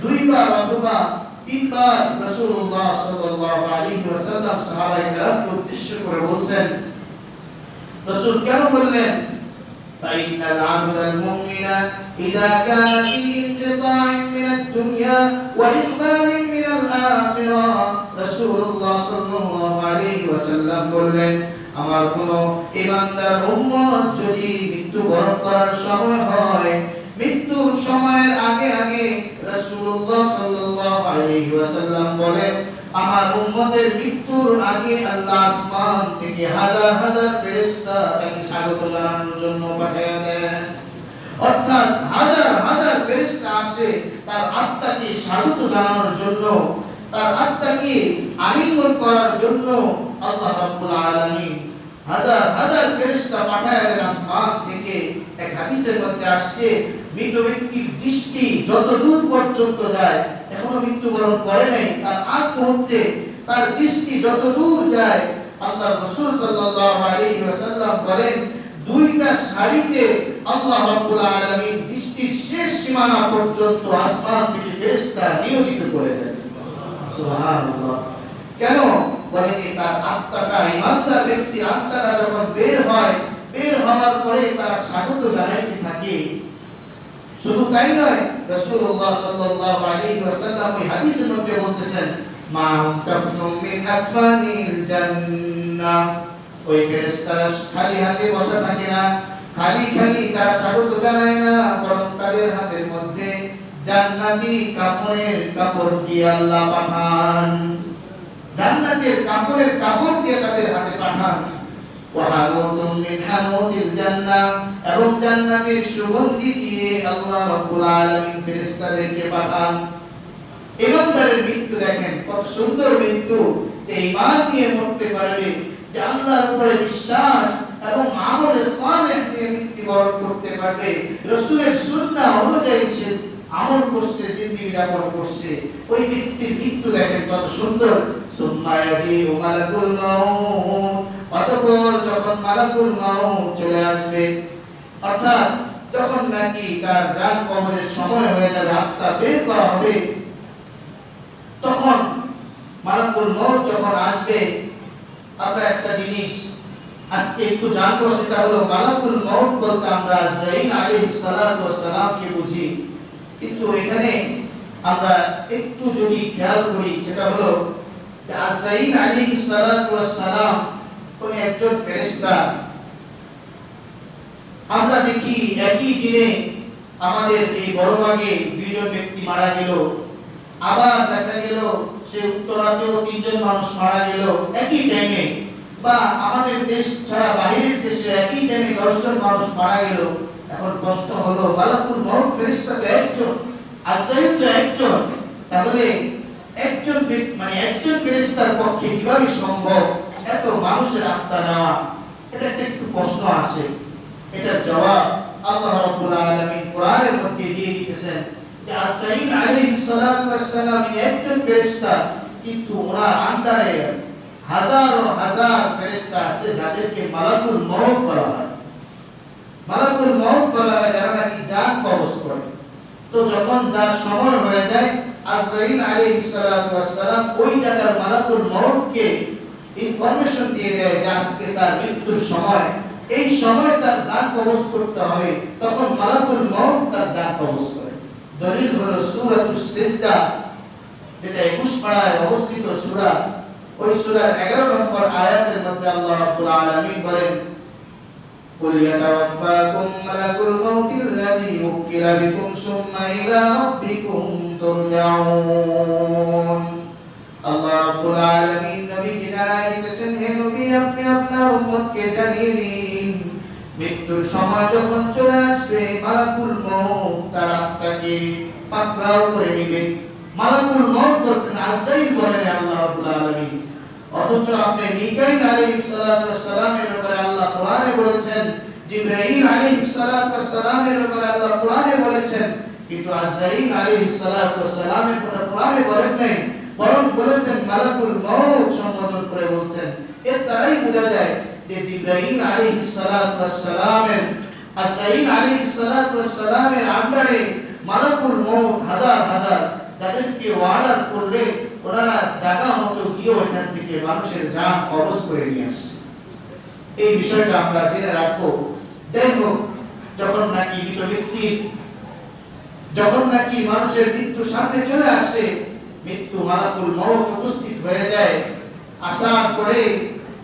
দুইবার অথবা তিনবার রাসূলুল্লাহ সাল্লাল্লাহু আলাইহি ওয়াসাল্লাম সাহাবায়ে কেরামকে উদ্দেশ্য করে বলছেন। রাসূল কেন বললেন? فإن العبد المؤمن إذا كان في انقطاع من الدنيا وإقبال من الآخرة, رسول الله صلى الله عليه وسلم বললেন, আমার কোন ঈমানদার উম্মত যদি মৃত্যুবরণ করার সময় হয়, মৃত্যুর সময়ের আগে আগে রাসূলুল্লাহ সাল্লাল্লাহু আলাইহি ওয়াসাল্লাম বলেন, আমার উম্মতের মৃত্যুর আগে আল্লাহ আসমান থেকে হাজার হাজার ফেরেশতা তাকে স্বাগত জানানোর জন্য পাঠিয়ে দেন। অর্থাৎ হাজার হাজার ফেরেশতা আসে তার আত্মাকে স্বাগত জানানোর জন্য, তার আত্মাকে আলিঙ্গন করার জন্য। আল্লাহ রাব্বুল আলামিন হাজার হাজার ফেরেশতা পাঠায় দেন আসমান থেকে। এক হাদিসের মধ্যে আসছে, মৃত ব্যক্তির দৃষ্টি যত দূর পর্যন্ত যায়, এখনো মৃত্যুবরণ করে নাই, তার আগ মুহূর্তে তার দৃষ্টি যত দূর যায়, আল্লাহ রাসূল সাল্লাল্লাহু আলাইহি ওয়াসাল্লাম বলেন, দুইটা সারিতে আল্লাহ রাব্বুল আলামিন দৃষ্টির শেষ সীমানা পর্যন্ত আসমান থেকে ফেরেশতা নিয়োজিত করে দেন। সুবহানাল্লাহ। কেন? বলে যে তার আত্মাটা, ঈমানদার ব্যক্তির আত্মাটা যখন বের হয়, বের হওয়ার পরে তারা স্বাগত জানাইতে থাকে। শুধু তাই নয়, রাসূলুল্লাহ সাল্লাল্লাহু আলাইহি ওয়াসাল্লাম ওই হাদিসের মধ্যে বলতেছেন, মা কাফনুম মিন আফানিল জান্নাহ, ওই ফেরেশতারা খালি হাতে বসে থাকে না, খালি খালি তারা স্বাগত জানায় না, বরং তাদের হাতের মধ্যে জান্নাতি কাফনের কাপড় দিয়ে আল্লাহ পাঠান, জান্নাতের কাপড়ের কাপড় দিয়ে তাদের হাতে পাঠান। ওয়াহানুতুম মিন হানুতিল জান্নাহ, এবং জান্নাতের সুগন্ধি দিয়ে আল্লাহ রাব্বুল আলামিন ফেরেশতাদেরকে পাঠান। ঈমানদারের মৃত্যু দেখেন কত সুন্দর মৃত্যু। যে ঈমান নিয়ে মরতে পারবে, যে আল্লাহর উপরে বিশ্বাস এবং আমলে সালেহ নিয়ে মৃত্যুবরণ করতে পারবে, রাসূলের সুন্নাহ অনুযায়ী সে আমল করছে, জিন্দেগি যাপন করছে, ওই ব্যক্তির মৃত্যু দেখেন কত সুন্দর। সুম্মা ইয়াজিউ মালাকুল মাউত, অতঃপর যখন মালাকুল মাউত চলে আসবে, অর্থাৎ যখন নাকি তার জান কবরের সময় হয়ে যাবে, আত্মা বের করা হবে, তখন মালাকুল মউত যখন আসবে, আমরা একটা জিনিস আজকে একটু জানবো, সেটা হলো মালাকুল মউত বলতে আমরা আজরাইল আলাইহিস সালাতু ওয়াস সালামকে বুঝি, কিন্তু এখানে আমরা একটু যদি খেয়াল করি, সেটা হলো যে আজরাইল আলাইহিস সালাতু ওয়াস সালাম কোন একজন ফেরেশতা। আমরা দেখি একই দিনে আমাদের এই বড়বাগে দুইজন ব্যক্তি মারা গেল, আবার দেখা গেল সে উত্তরাতেও তিনজন মানুষ মারা গেল একই টাইমে, বা আমাদের দেশ ছাড়া বাহিরের দেশে একই টাইমে 10 জন মানুষ মারা গেল। এখন প্রশ্ন হলো, মালাকুল মউত ফেরেশতা তো একজন, আজরাইল তো একজন, তাহলে একজন মানে একজন ফেরেশতার পক্ষে কিভাবে সম্ভব এত মানুষের আত্মা নেওয়া? এটা একটু প্রশ্ন আছে। এটার জবাব আল্লাহ রাব্বুল আলামিন কোরআনের মধ্যে দিয়ে দিয়েছেন যে আজরাইল আলাইহিস সালাতু ওয়াস সালাম একজন ফেরেশতা, কিন্তু ওনার আন্ডারে হাজার হাজার ফেরেশতা আছে যাদেরকে মালাকুল মউত বলা হয়। মালাকুল মউত বলা হয় যারা নাকি জান কবজ করে। তো যখন যার সময় হয়ে যায়, আজরাইল আলাইহিস সালাতু ওয়াস সালাম ওই জায়গার মালাকুল মউতকে ইনফরমেশন দিয়ে দেয় যে আজকে তার মৃত্যুর সময়, এই সময় তার জান কবজ করতে হবে, তখন মালাকুল মউত তার জান কবজ করে। দলিল হলো সূরাতুস সিজদা, যেটা 21 পারায় অবস্থিত সূরা, ওই সূরার 11 নম্বর আয়াতের মধ্যে আল্লাহ রাব্বুল আলামিন বলেন, কুল ইয়াতাওয়াফাকুম মালাকুল মাউতিল্লাযী উকিলা বিকুম সুম্মা ইলা রাব্বিকুম তুরজাউন। আল্লাহ রাব্বুল আলামিন নবীকে জানাইতেছেন, হে নবী আপনি আপনার উম্মতকে জানিয়ে দিন, মৃত্যুর সময় যখন চলে আসবে, মালাকুল মউত তার আত্মাকে পাকড়াও করে নেবে। মালাকুল মউত বলছেন, আজরাইল বলেন আল্লাহ রাব্বুল আলামিন। অথচ আপনি মিকাইল আলাইহিস সালাতু ওয়াস সালামের ব্যাপারে আল্লাহ কোরআনে বলেছেন, জিবরাইল আলাইহিস সালাতু ওয়াস সালামের ব্যাপারে আল্লাহ কোরআনে বলেছেন, কিন্তু আজরাইল আলাইহিস সালাতু ওয়াস সালামের কথা কোরআনে বলেন নাই, বরং বলেছেন মালাকুল মউত সম্বোধন করে বলছেন। এর দ্বারাই বোঝা যায় যে জিবরাইল আলাইহিস সালাতু ওয়াস সালামের, আজরাইল আলাইহিস সালাতু ওয়াস সালামের আন্ডারে মালাকুল মউত হাজার হাজার, যাদেরকে অর্ডার করলে ওনারা জায়গা মতো গিয়ে এখান থেকে মানুষের জান কবজ করে নিয়ে আসে। এই বিষয়টা আমরা জেনে রাখবো। যাই হোক, যখন নাকি মৃত ব্যক্তি, যখন নাকি মানুষের মৃত্যু সামনে চলে আসে, মৃত্যু মালাকুল মউত উপস্থিত হয়ে যায়, আসার পরে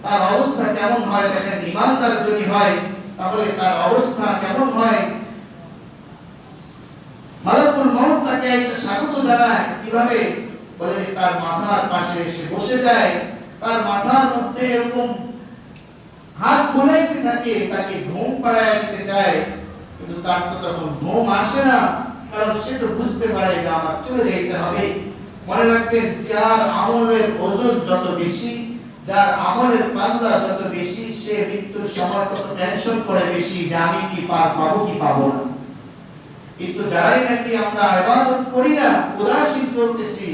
তার অবস্থা কেমন হয় দেখেন। ঈমানদার যদি হয় তাহলে তার অবস্থা কেমন হয়? মালাকুল মউত তাকে এসে স্বাগত জানায়, কিভাবে বলে, তার মাথার পাশে এসে বসে যায়, তার মাথার মধ্যে এরকম হাত বুলাইতে থাকে, তাকে ঘুম পাড়ায় দিতে চায়, কিন্তু তার তো তখন ঘুম আসে না, কারণ সে তো বুঝতে পারে যে আমার চলে যেতে হবে। মনে রাখবেন, যার আমলের ওজন যত বেশি, যার আমলের পাল্লা যত বেশি, সে মৃত্যুর সময় তত টেনশন করে বেশি যে আমি কি পাবো কি পাবো না। কিন্তু যারাই নাকি আমরা ইবাদত করি না, উদাসীন চলতেছি,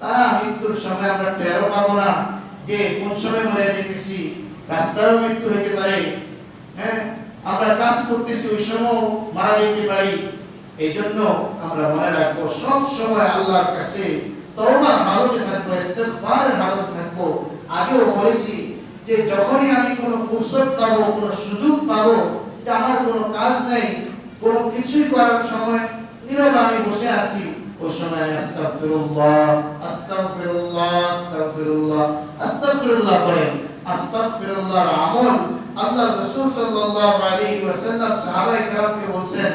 তারা মৃত্যুর সময় আমরা টেরও পাবো না যে কোন সময় মরে যেতেছি। রাস্তারও মৃত্যু হতে পারে, হ্যাঁ, আমরা কাজ করতেছি ওই সময় মারা যেতে পারি। এই জন্য আমরা মনে রাখবো, সব সময় আল্লাহর কাছে তওবার হালতে থাকবো, ইস্তিগফারের হালতে থাকবো। আগেও বলেছি যে যখনই আমি কোনো ফুরসত পাবো, কোনো সুযোগ পাবো, যে আমার কোনো কাজ নেই, কোনো কিছুই করার সময় নীরব আমি বসে আছি, ওই সময় আমি আস্তাগফিরুল্লাহ আস্তাগফিরুল্লাহ আস্তাগফিরুল্লাহ আস্তাগফিরুল্লাহ করেন। আস্তাগফিরুল্লাহর আমল আল্লাহর রাসূল সাল্লাল্লাহু আলাইহি ওয়াসাল্লাম সাহাবায়ে কেরামকে বলেন,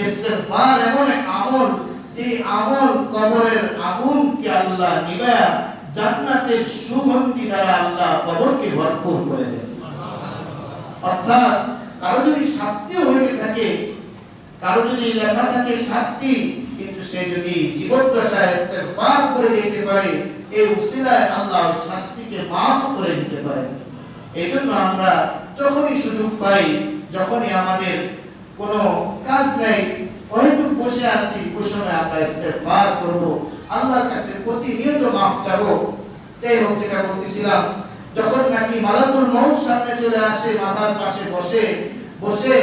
ইস্তিগফার এমন এক আমল, যে আমল কবরের আগুনকে আল্লাহ নিভায়া জান্নাতের সুগন্ধি দ্বারা আল্লাহ কবরকে ভরপুর করে দেন। অর্থাৎ কারো যদি শাস্তি হয়ে থাকে, কারো যদি লেখা থাকে শাস্তি, কিন্তু সে যদি জীবদ্দশায় ইস্তিগফার করে যেতে পারে, এই উসিলায় আল্লাহ শাস্তিকে মাফ করে দিতে পারেন। এই জন্য আমরা যখনই সুযোগ পাই, যখনই আমাদের কোনো কাজ নেই, হয়তো বসে আছি, ওই সময় আমরা ইস্তেগফার করব, আল্লাহর কাছে প্রতিনিয়ত মাফ চাবো। যাই হোক, যেটা বলতেছিলাম, যখন নাকি মালাকুল মউত সামনে চলে আসে, মাথার পাশে বসে বসে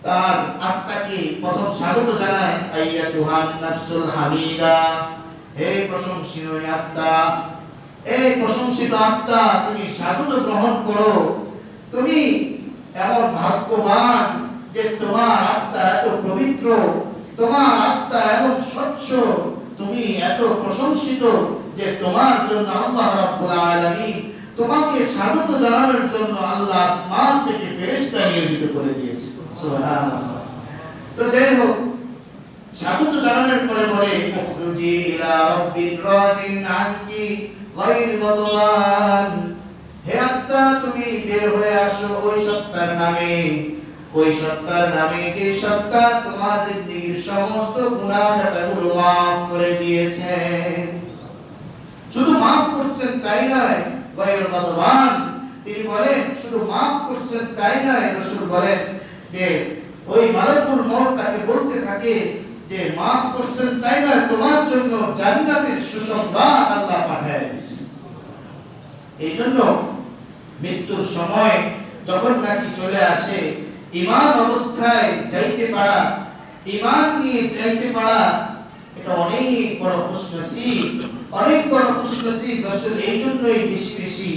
তার আত্মাকে প্রথম স্বাগত জানায়, আইয়াতুহান নাফসুল হামিদা, হে প্রশংসিত আত্মা, এই প্রশংসিত আত্মা, তুমি স্বাগত গ্রহণ করো। তুমি এমন ভাগ্যবান যে তোমার আত্মা এত পবিত্র, তোমার আত্মা এমন স্বচ্ছ, তুমি এত প্রশংসিত যে তোমার জন্য আল্লাহ রাব্বুল আলামিন তোমাকে স্বাগত জানানোর জন্য আল্লাহ আসমান থেকে ফেরেশতা নিয়োজিত করে দিয়েছে। সুবহানাল্লাহ। তো যাই হোক, স্বাগত জানানোর পরে বলে, মুখরুজি ইলা রাব্বির রাজিন আনকি গায়র মাদওয়ান, হে আত্মা তুমি বের হয়ে আসো ওই সত্তার নামে, ওই সত্তার নামে যে সত্তা তোমার জিন্দেগীর সমস্ত গুনাহ খাতাগুলো মাফ করে দিয়েছেন। শুধু মাফ করছেন তাই নয়, গায়র মাদওয়ান, তিনি বলেন শুধু মাফ করছেন তাই নয়, রাসূল বলেন যে ওই মালাকুল মউত তাকে বলতে থাকে যে মাফ করছেন তাই নয়, তোমার জন্য জান্নাতের সুসংবাদ আল্লাহ পাঠিয়ে দিয়েছেন। এই জন্য মৃত্যুর সময় যখন নাকি চলে আসে, ঈমান অবস্থায় যাইতে পারা, ঈমান নিয়ে যাইতে পারা, এটা অনেক বড় খুশনসিব, অনেক বড় খুশনসিব। রাসূল এই জন্যই বেশি বেশি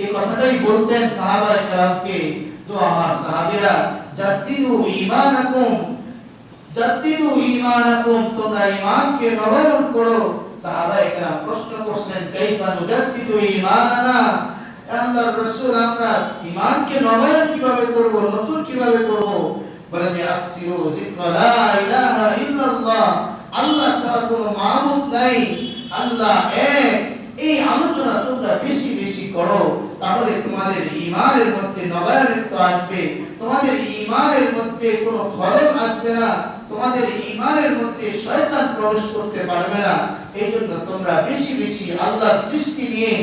এই কথাটাই বলতেন সাহাবায়ে কেরামকে, তো আমার সাহাবীরা, জাদ্দিদু ঈমানাকুম, জাদ্দিদু ঈমানাকুম, তোমরা ঈমানকে নবায়ন করো। সাহাবায়ে কেরাম প্রশ্ন করছেন, কাইফা নুজাদ্দিদু ঈমানানা, আল্লাহর রাসূল আমরা ঈমানকে নবায়ন কিভাবে করব, নতুন কিভাবে করব? বলে যে আকসিরু যিকরা লা ইলাহা ইল্লাল্লাহ, আল্লাহ ছাড়া কোনো মাবুদ নাই, আল্লাহ এক, এই আলোচনা তোমরা বেশি বেশি করো, তাহলে তোমাদের ঈমানের মধ্যে নবায়নত্ব আসবে, তোমাদের ঈমানের মধ্যে কোনো খলল আসবে না, তোমাদের ঈমানের মধ্যে শয়তান প্রবেশ করতে পারবে না। এই জন্য তোমরা বেশি বেশি আল্লাহর সৃষ্টি নিয়ে,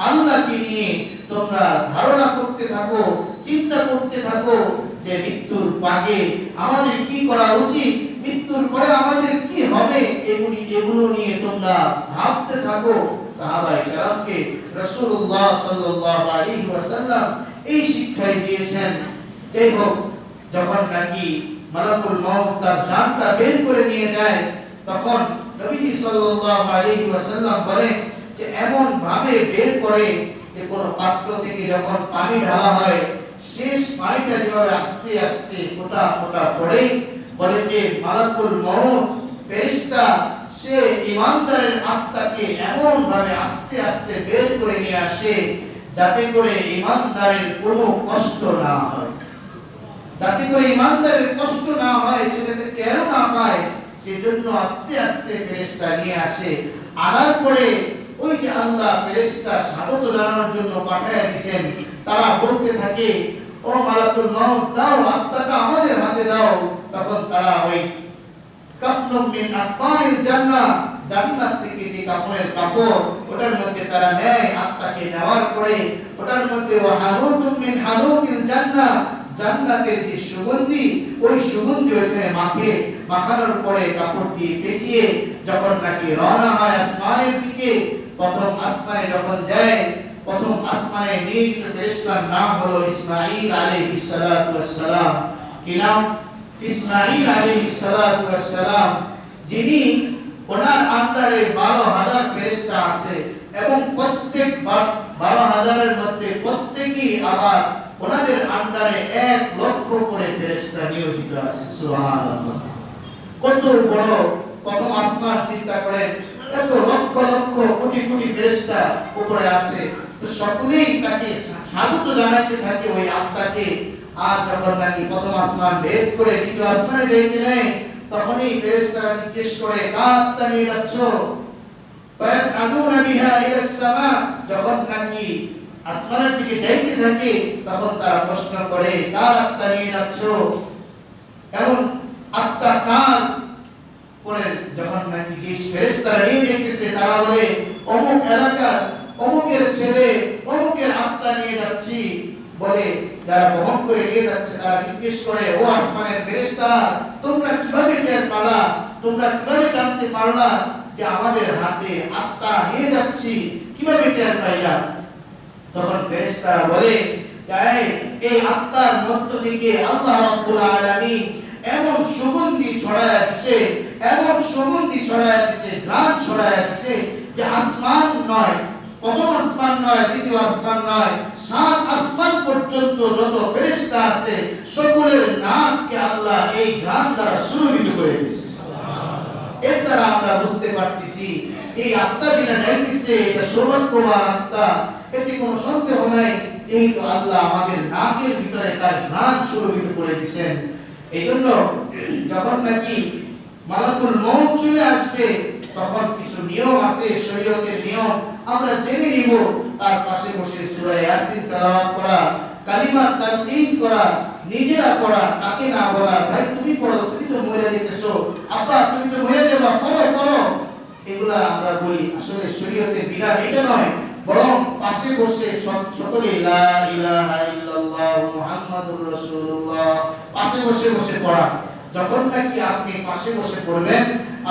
আল্লাহকে নিয়ে তোমরা ধারণা করতে থাকো, চিন্তা করতে থাকো যে মৃত্যুর আগে আমাদের কি করা উচিত, মৃত্যুর পরে আমাদের কি হবে, এগুলো নিয়ে তোমরা ভাবতে থাকো। সাহাবায়ে কেরামকে রাসূলুল্লাহ সাল্লাল্লাহু আলাইহি ওয়াসাল্লাম এই শিক্ষাই দিয়েছেন। যাই হোক, যখন নাকি মালাকুল মউত তার জানটা বের করে নিয়ে যায়, তখন নবীজি সাল্লাল্লাহু আলাইহি ওয়াসাল্লাম বলেন যে এমন ভাবে বের করে যে কোন পাত্র থেকে যখন পানি ঢালা হয়, শেষ পানিটা যেভাবে আস্তে আস্তে ফোঁটা ফোঁটা পড়ে, বলে যে মালাকুল মউত ফেরেশতা সে ঈমানদারের আত্মাকে এমন ভাবে আস্তে আস্তে বের করে নিয়ে আসে যাতে করে ঈমানদারের কোনো কষ্ট না হয়, যাতে করে ঈমানদারের কষ্ট না হয়, সে যাতে কেন না পায়, সেজন্য আস্তে আস্তে ফেরেশতা নিয়ে আসে। আনার পরে ওই যে আল্লাহ ফেরেশতা স্বাগত জানানোর জন্য পাঠিয়ে দিয়েছেন, তারা বলতে থাকে, ও মালাকুল মউত দাও, আত্মাটা আমাদের হাতে দাও। তখন তারা ওই কাফনুম মিন আফারিল জান্নাহ, জান্নাত থেকে যে কাফনের কাপড়, ওটার মধ্যে তারা নেয়, আত্মাকে নেওয়ার পরে ওটার মধ্যে ওয়া হানুতুম মিন হানুতিল জান্নাহ, জান্নাতের যে সুগন্ধি, ওই সুগন্ধি ওখানে মাখে, মাখানোর পরে কাপড় দিয়ে পেঁচিয়ে যখন নাকি রওনা হয় আসমানের দিকে, প্রথম আসমানে যখন যায়, প্রথম আসমানে নিযুক্ত ফেরেশতার নাম হলো ইসমাঈল আলাইহিস সালাতু ওয়াস সালাম। কি নাম? ইসমাঈল আলাইহিস সালাতু ওয়াস সালাম, যিনি ওনার আন্ডারে 12,000 ফেরেশতা আছে এবং প্রত্যেক 12,000 এর মধ্যে প্রত্যেকই আবার ওনাদের আন্ডারে 1 লক্ষ করে ফেরেশতা নিয়োজিত আছে। সুবহানাল্লাহ, কত বড় প্রথম আসমান! চিন্তা করেন, এত লক্ষ লক্ষ কোটি কোটি ফেরেশতা উপরে আছে, তো সকলেই তাকে স্বাগত জানাতে থাকে ওই আত্মাকে। আর যখন নাকি প্রথম আসমান ভেদ করে দ্বিতীয় আসমানে যাইতে নেয়, তখনই ফেরেশতারা জিজ্ঞেস করে, কার আত্মা নিয়ে যাচ্ছ? ফায়াসআলুনা বিহা ইলাস সামা, যখন নাকি আসমানের দিকে যাইতে থাকে তখন তারা প্রশ্ন করে, কার আত্মা নিয়ে যাচ্ছ? এমন আত্মা কার? পরে যখন নাকি যে ফেরেশতারা নিয়ে যেতেছে, তারা বলে, ও অমুক এলাকার অমুকের ছেলে অমুকের আত্মা নিয়ে যাচ্ছি বলে যারা বহন করে নিয়ে যাচ্ছে তারা জিজ্ঞেস করে, ও আসমানের ফেরেশতা, তোমরা কিভাবে টের পেলা, তোমরা কিভাবে জানতে পারলা যে আমাদের হাতে আত্মা নিয়ে যাচ্ছি, কিভাবে টের পাইলা? তখন ফেরেশতারা বলে, এই আত্মার মধ্য থেকে আল্লাহ রাব্বুল আলামিন এমন সুগন্ধি ছড়ায়া দিছে, এমন সুগন্ধি ছড়ায়া দিছে, ঘ্রাণ ছড়ায়া দিছে যে আসমান নয়, প্রথম আসমান নয়, দ্বিতীয় আসমান নয়, 7 আসমান পর্যন্ত যত ফেরেশতা আছে সকলের নামকে আল্লাহ এই ঘ্রাণ দ্বারা সুরভিত করে দিয়েছে। এর দ্বারা আমরা বুঝতে পারতেছি যে আত্মা যেটা যাইতেছে এটা সৌভাগ্যবান আত্মা, এতে কোনো সন্দেহ নাই, যেহেতু আল্লাহ আমাদের নাকের ভিতরে তার ঘ্রাণ সুরভিত করে দিয়েছেন। এই জন্য যখন নাকি মালাকুল মউত চলে আসবে তখন কিছু নিয়ম আছে, শরীয়তের নিয়ম আমরা জেনে নিব। তার পাশে বসে সূরা ইয়াসিন তেলাওয়াত করা, কালিমা তালকিন করা, নিজেরা পড়া, তাকে না বলা, ভাই তুমি পড়ো, তুমি তো মরে যেতেছো, আব্বা তুমি তো মরে যাবা, পড়ো পড়ো, এগুলা আমরা বলি। আসলে শরীয়তের বিধান এটা নয়, বরং পাশে বসে সকলে লা ইলাহা ইল্লাল্লাহ মুহাম্মাদুর রাসূলুল্লাহ পাশে বসে বসে পড়া। যখন নাকি আপনি পাশে বসে পড়বেন,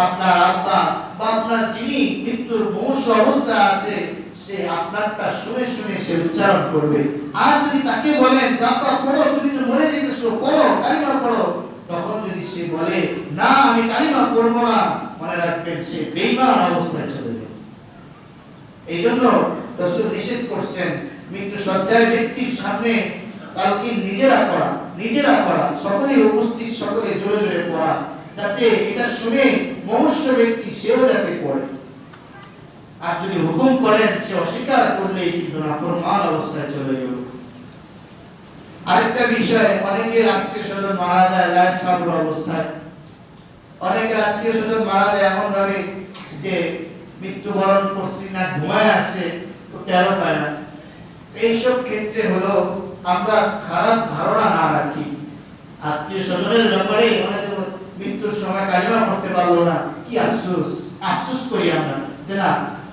আপনার আত্মা বা আপনার যিনি মৃত্যুর মুমূর্ষ অবস্থা আছে সে আপনারটা শুনে শুনে সে উচ্চারণ করবে। আর যদি তাকে বলেন আব্বা পড়ো, তুমি তো মরে যেতেছো, পড়ো, কালিমা পড়ো, তখন যদি সে বলে না আমি কালিমা পড়বো না, মনে রাখবেন সে বেঈমান অবস্থায় চলে যাবে। এই জন্য রাসূল নিষেধ করছেন মৃত্যু সজ্জায় ব্যক্তির সামনে তালকিন নিজেরা পড়া, সকলে উপস্থিত সকলে জোরে জোরে পড়া, যাতে এটা শুনে মনুষ্য ব্যক্তি সেও যাতে পড়ে। আর যদি হুকুম করেন সে অস্বীকার করলে কিন্তু নাফরমান অবস্থায় চলে গেল। আরেকটা বিষয়, অনেকের আত্মীয় স্বজন মারা যায় লাইফ সাপোর্ট অবস্থায়, অনেকের আত্মীয় স্বজন মারা যায় এমন ভাবে যে মৃত্যুবরণ করছি না ঘুমায় আছে, তো টেরও পায় না। এইসব ক্ষেত্রে হলো আমরা খারাপ ধারণা না রাখি। আত্মীয় স্বজনের ব্যাপারে অনেকে মৃত্যুর সময় কালিমা পড়তে পারলো না, কি আফসোস করি আমরা যে না,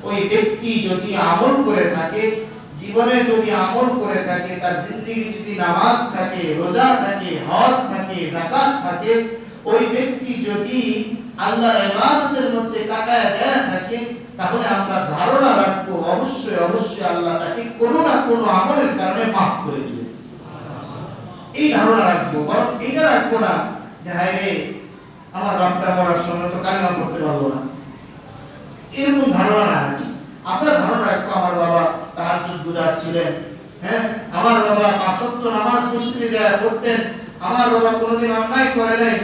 ওই ব্যক্তি যদি আমল করে থাকে, জীবনে যদি আমল করে থাকে, তার জিন্দেগি যদি নামাজ থাকে, রোজা থাকে, হজ থাকে, যাকাত থাকে, ওই ব্যক্তি যদি আল্লাহর ইবাদতের মধ্যে কাটায় দেয়া থাকে, তাহলে আমরা ধারণা রাখবো অবশ্যই অবশ্যই আল্লাহ তাকে কোনো না কোনো আমলের কারণে মাফ করে দিবেন। এই ধারণা রাখবো, বরং এটা রাখবো না যে হায় রে আমার বাপটা মরার সময় তো কালিমা পড়তে পারলো না, এরকম ধারণা না রাখি। আমরা ধারণা রাখবো আমার বাবা তাহাজ্জুদ গুজার ছিলেন, হ্যাঁ, আমার বাবা 5 ওয়াক্ত নামাজ মসজিদে যায় পড়তেন, আমার বাবা কোনোদিন অন্যায় করে নাই।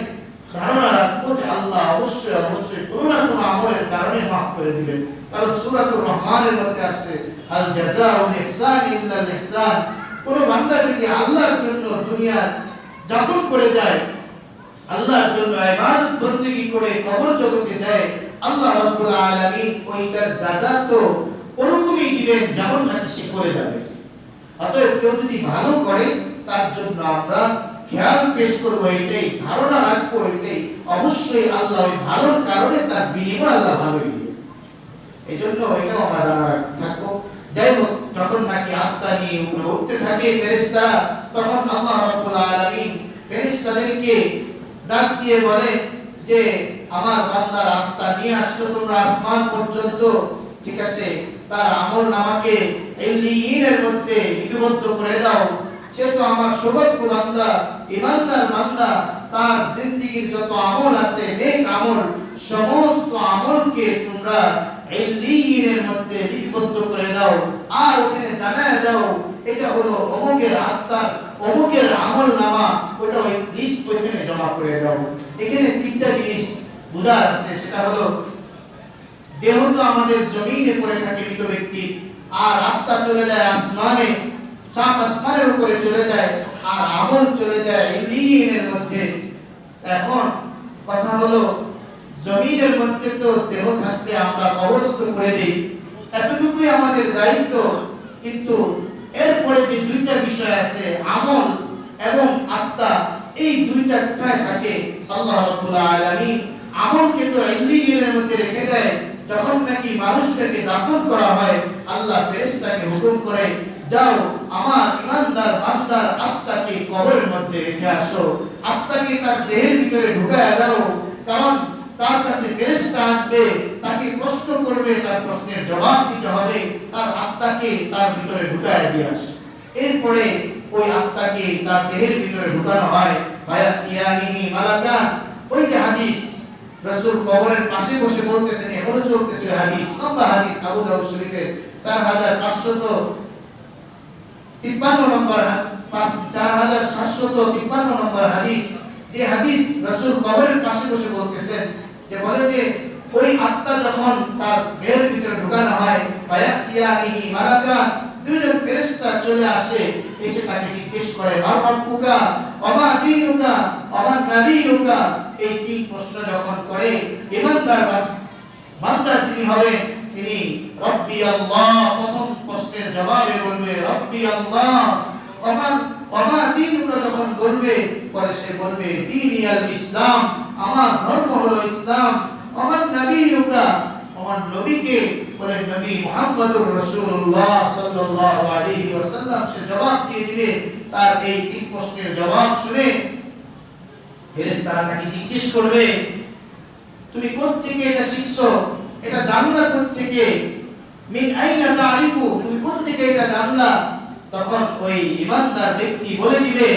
ধারণা রাখবো যে আল্লাহ অবশ্যই অবশ্যই কোনো না কোনো আমলের কারণে মাফ করে দিবেন। কারণ সূরাতুর রহমানের মধ্যে আছে আল জাযাউল ইহসান ইল্লাল ইহসান। কোন বান্দা যদি আল্লাহর জন্য দুনিয়া যাপন করে যায়, আল্লাহর জন্য ইবাদত বندگی করে কবর জগতে যায়, আল্লাহ রাব্বুল আলামিন ওইটার জাযা তো ওরকমই দিবেন যেমন নাকি সে করে যাবে। অতএব কেউ যদি ভালো করে তার জন্য আমরা খেয়াল পেশ করবো, এটাই ধারণা রাখবো, এটাই অবশ্যই আল্লাহ ওই ভালোর কারণে তার বিনিময় আল্লাহ ভালোই দিবে। এই জন্য এটাও আমরা ধারণা থাকবো। যাই হোক, যখন নাকি আত্মা নিয়ে উপরে উঠতে থাকে ফেরেশতা, তখন আল্লাহ রাব্বুল আলামিন ফেরেশতাদেরকে ডাক দিয়ে বলে যে আমার বান্দার আত্মা নিয়ে আসছো তোমরা আসমান পর্যন্ত, ঠিক আছে, তার আমল নামাকে ইল্লিয়িনের মধ্যে লিপিবদ্ধ করে দাও। সে তো আমার সৌভাগ্য বান্দা, ইমানদার বান্দা, তার জিন্দেগীর যত আমল আছে নেক আমল, সমস্ত আমলকে তোমরা ইল্লিয়িনের মধ্যে লিপিবদ্ধ করে দাও, আর ওখানে জানায় দাও এটা হলো অমুকের আত্মার অমুকের আমল নামা, ওটা ওই লিস্ট ওইখানে জমা করে দাও। এখানে তিনটা জিনিস বোঝার আছে, সেটা হলো দেহ তো আমাদের জমিনে পড়ে থাকে মৃত ব্যক্তি, আর আত্মা চলে যায় আসমানে, 7 আসমানের উপরে চলে যায়, আর আমল চলে যায় ইল্লিয়িনের মধ্যে। এখন কথা হলো জমিনের মধ্যে তো দেহ থাকলে আমরা কবরস্থ করে দেই, এতটুকুই আমাদের দায়িত্ব। কিন্তু এরপরে যে দুইটা বিষয় আছে, আমল এবং আত্মা, এই দুইটা কোথায় থাকে? আল্লাহ রাব্বুল আলামিন আমলকে তো ইল্লিয়িনের মধ্যে রেখে দেয়, যখন নাকি মানুষটাকে দাফন করা হয়, আল্লাহ ফেরেশতাকে হুকুম করে, যাও আমার ইমানদার বান্দার আত্মাকে কবরের মধ্যে রেখে আসো, আত্মাকে তার দেহের ভিতরে ঢুকায় দাও, কারণ তার কাছে ফেরেশতা আসবে, তাকে প্রশ্ন করবে, তার প্রশ্নের জবাব দিতে হবে, তার আত্মাকে তার ভিতরে ঢুকায় দিয়ে আসে। এরপরে ওই আত্মাকে তার দেহের ভিতরে ঢুকানো হয়। ফায়াতিয়ানিহি মালাকান, ওই যে হাদিস রাসূল কবরের পাশে বসে বলতেছেন, এখনো চলতেছে হাদিস, লম্বা হাদিস, আবু দাউদ শরীফের 4553 নম্বর 4753 নম্বর হাদিস, যে হাদিস রাসূল কবরের পাশে বসে বলতেছেন, যে বলে যে ওই আত্মা যখন তার দেহের ভিতরে ঢুকানো হয়, ফায়াতিয়ানিহি মালাকান, দুইজন ফেরেশতা চলে আসে, এসে তাকে জিজ্ঞেস করে, মা রাব্বুকা ওয়া মা দীনুকা ওয়া মান নাবিয়ুকা, এই তিন প্রশ্ন যখন করে, ইমানদার বান্দা যিনি হবে তিনি রব্বি আল্লাহ, প্রথম প্রশ্নের জবাবে বলবে রব্বি আল্লাহ, ওয়া মা দীনুকা যখন বলবে, পরে সে বলবে দীনি আল ইসলাম, আমার ধর্ম হলো ইসলাম, ওয়া মান নাবিয়ুকা, আমার নবীকে বলে নবী মুহাম্মদুর রাসূলুল্লাহ সাল্লাল্লাহু আলাইহি ওয়াসাল্লাম, সে জবাব দিয়ে দিবে। তার এই তিন প্রশ্নের জবাব শুনে ফেরেশতারা তাকে জিজ্ঞেস করবে, তুমি কোথা থেকে এটা শিখছো, এটা জানলা কোথা থেকে, মিন আইনা তারিফু, তুমি কোথা থেকে এটা জানলা? তখন ওই ইমানদার ব্যক্তি বলে দিবে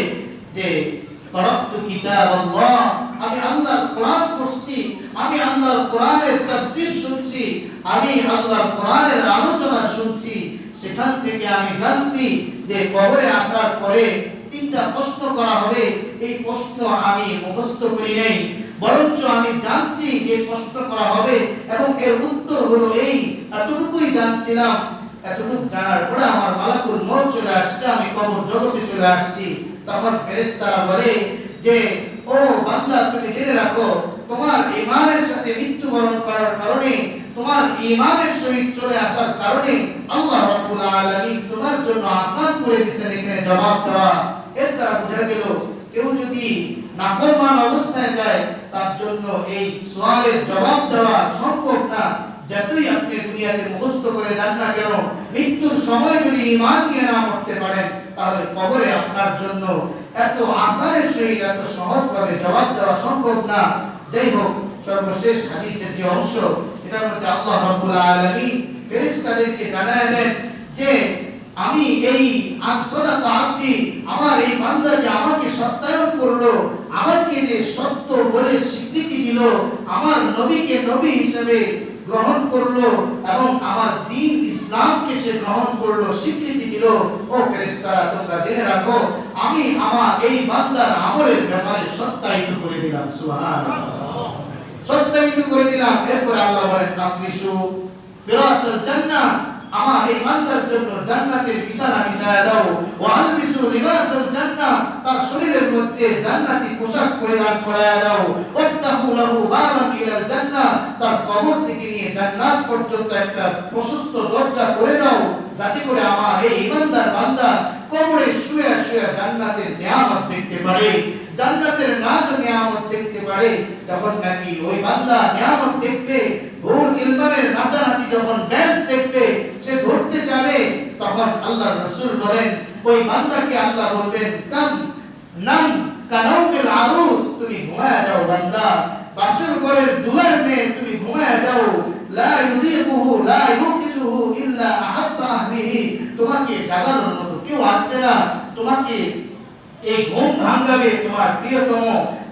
যে পড়াতু কিতাবাল্লাহ, আমি আল্লাহর কোরআন পড়ছি, আমি আল্লাহর কোরআনের তাফসীর শুনছি, আমি আল্লাহর কোরআনের আলোচনা শুনছি, সেখান থেকে আমি জানছি যে কবরে আসার পরে তিনটা প্রশ্ন করা হবে, এই প্রশ্ন আমি মুখস্থ করি নাই, বরঞ্চ আমি জানছি যে প্রশ্ন করা হবে এবং এর উত্তর হলো এই, এতটুকুই জানছিলাম। এতটুকু জানার পরে আমার মালাকুল মউত চলে আসছে, আমি কবর জগতে চলে আসছি। তখন ফেরেশতারা বলে যে ও বান্দা, তুমি জেনে রাখো, তোমার ঈমানের সাথে মৃত্যুবরণ করার কারণে, তোমার ঈমানের সহিত চলে আসার কারণে আল্লাহ রাব্বুল আলামিন তোমার জন্য আসান করে দিয়েছেন এখানে জবাব দেওয়া। এর দ্বারা বোঝা গেল কেউ যদি নাফরমান অবস্থায় যায়, তার জন্য এই সওয়ালের জবাব দেওয়া সম্ভব না। যতই আপনি দুনিয়াতে মুখস্থ করে যান না কেন, মৃত্যুর সময় যদি ঈমান নিয়ে না মরতে পারেন, তাহলে কবরে আপনার জন্য এত আসানের সহিত এত সহজভাবে জবাব দেওয়া সম্ভব না। যাই হোক, সর্বশেষ হাদিসের যে অংশ, এটার মধ্যে আল্লাহ রাব্বুল আলামিন ফেরেশতাদেরকে জানায় দেন যে আমি এই সাদাকা আব্দি, আমার এই বান্দা যে আমাকে সত্যায়ন করলো, আমাকে যে সত্য বলে স্বীকৃতি দিল, আমার নবীকে নবী হিসেবে গ্রহণ করলো এবং আমার দ্বীন ইসলামকে সে গ্রহণ করলো, স্বীকৃতি দিল, ও ফেরেশতারা তোমরা জেনে রাখো, আমি আমার এই বান্দার আমলের ব্যাপারে সত্যায়িত করে দিলাম। সুবহানাল্লাহ, সত্যায়িত করে দিলাম। এরপর আল্লাহ বলেন তাফরিশু ফিরাসাল জান্নাহ, আমার এই বান্দার জন্য জান্নাতের বিছানা বিছায়া দাও, ওয়া আলবিসু লিবাসাল জান্নাহ, তার শরীরের মধ্যে জান্নাতি পোশাক পরিধান করায়া দাও, ওয়াফতাহু লাহু বাবান ইলাল জান্নাহ, তার কবর থেকে নিয়ে জান্নাত পর্যন্ত একটা প্রশস্ত দরজা করে দাও, যাতে করে আমার এই ইমানদার বান্দা কবরে শুয়ে শুয়ে জান্নাতের নিয়ামত দেখতে পারে, জান্নাতের নাজ নিয়ামত দেখতে পারে। যখন নাকি ওই বান্দা নিয়ামত দেখবে, হুর গিলমানের নাচানাচি যখন ডান্স দেখবে, সে ধরতে যাবে, তখন আল্লাহর রাসূল বলেন ওই বান্দাকে আল্লাহ বলবেন কাম নাম কানাউমিল আরুস, তুমি ঘুমায়া যাও বান্দা, বাসর ঘরের দুলার মেয়ে তুমি ঘুমায়া যাও, লা ইউযিকুহু লা ইউকিজুহু ইল্লা আহাব্বা আহলিহি, তোমাকে জাগানোর মতো কেউ আসবে না, তোমাকে এই ঘুম ভাঙাবে তোমার প্রিয়তম,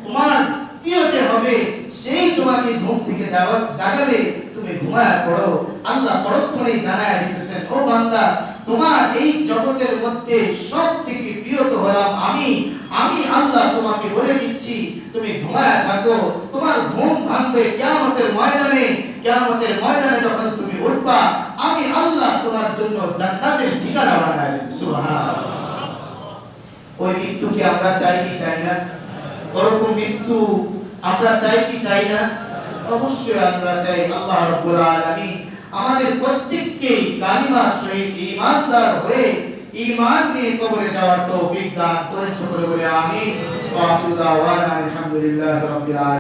তোমার প্রিয় যে হবে সেই তোমাকে ঘুম থেকে জাগাবে, তুমি ঘুমায়া পড়ো। আল্লাহ পরক্ষণেই জানায়া দিতেছেন, ও বান্দা, তোমার এই জগতের মধ্যে সবথেকে প্রিয় তো হলাম আমি আল্লাহ তোমাকে বলে দিচ্ছি, তুমি ঘুমায়া থাকো, তোমার ঘুম ভাঙবে কিয়ামতের ময়দানে, কিয়ামতের ময়দানে যখন তুমি উঠবা, আমি আল্লাহ তোমার জন্য জান্নাতের ঠিকানা বানাই। সুবহানাল্লাহ, ওই মৃত্যু কি আমরা চাই কি চাই না? ওরকম মৃত্যু আমরা চাই কি চাই না? অবশ্যই আমরা চাই। আল্লাহ রাব্বুল আলামিন আমাদের প্রত্যেককে কালিমার সহিত ঈমানদার হয়ে ঈমান নিয়ে কবরে যাওয়ার তৌফিক দান করেন। সকলে বলে আমিন। ওয়া আখিরু দাওয়ানা আলহামদুলিল্লাহি রাব্বিল আলামিন।